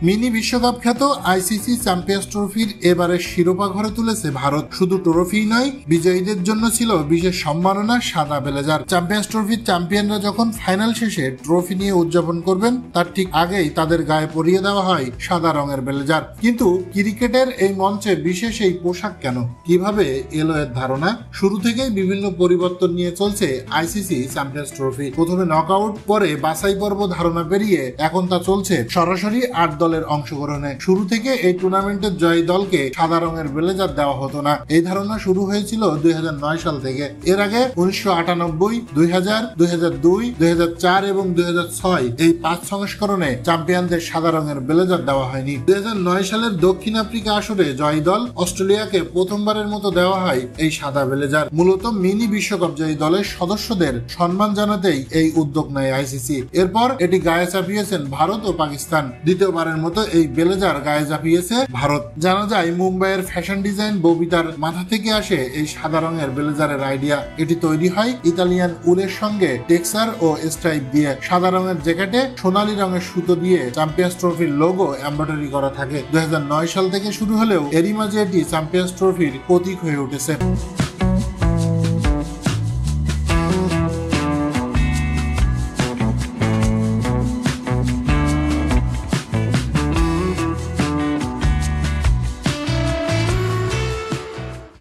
Mini বিশ্বকাপ খ্যাত ICC champions ট্রফির এবারের শিরোপা ঘরে তুলেছে ভারত। শুধু ট্রফি নয়, বিজয়ীদের জন্য ছিল বিশেষ সম্মাননা সাদা ব্লেজার। চ্যাম্পিয়ন্স ট্রফির চ্যাম্পিয়নরা যখন ফাইনাল শেষে ট্রফি নিয়ে উদযাপন করবেন, তার ঠিক আগেই তাদের গায়ে পরিয়ে দেওয়া হয় সাদা রঙের ব্লেজার। কিন্তু ক্রিকেটের এই মঞ্চে বিশেষ এই পোশাক কেন, কিভাবে এলো এর ধারণা? শুরু থেকেই বিভিন্ন পরিবর্তন নিয়ে চলছে আইসিসি চ্যাম্পিয়ন্স ট্রফি। প্রথমে নকআউট, পরে বাছাই পর্ব ধারণা পেরিয়ে এখন তা চলছে সরাসরি ৮ দলের অংশগ্রহণে। শুরু থেকে এই টুর্নামেন্টের জয়ী দলকে সাদা রঙের ব্লেজার দেওয়া হতো না। এই ধারণা শুরু হয়েছিল ২০০৯ সাল থেকে। এর আগে ১৯৯৮, ২০০০, ২০০২, ২০০৪ এবং ২০০৬ এই ৫ সংস্করণে চ্যাম্পিয়নদের সাদা রঙের ব্লেজার দেওয়া হয়নি। ২০০৯ সালের দক্ষিণ আফ্রিকা আসরে জয়ী দল অস্ট্রেলিয়াকে প্রথমবারের মতো দেওয়া হয় এই সাদা ব্লেজার। মূলত মিনি বিশ্বকাপ জয়ী দলের সদস্যদের সম্মান জানাতেই এই উদ্যোগ নেয় আইসিসি। এরপর এটি গায়ে চাপিয়েছেন ভারত ও পাকিস্তান। দ্বিতীয়বারের মতো এই ব্লেজার গায়ে চাপিয়েছে ভারত। জানা যায় মুম্বাইয়ের ফ্যাশন ডিজাইন ববিতার মাথা থেকে আসে এই সাদা রঙের ব্লেজারের আইডিয়া। এটি তৈরি হয় ইতালিয়ান উলের সঙ্গে টেক্সচার ও স্ট্রাইপ দিয়ে। সাদা রঙের জ্যাকেটে সোনালী রঙের সুতো দিয়ে চ্যাম্পিয়ন্স ট্রফির লোগো এমব্রয়ডারি করা থাকে। ২০০৯ সাল থেকে শুরু হলেও এরই মাঝে এটি চ্যাম্পিয়ন্স ট্রফির প্রতীক হয়ে উঠেছে।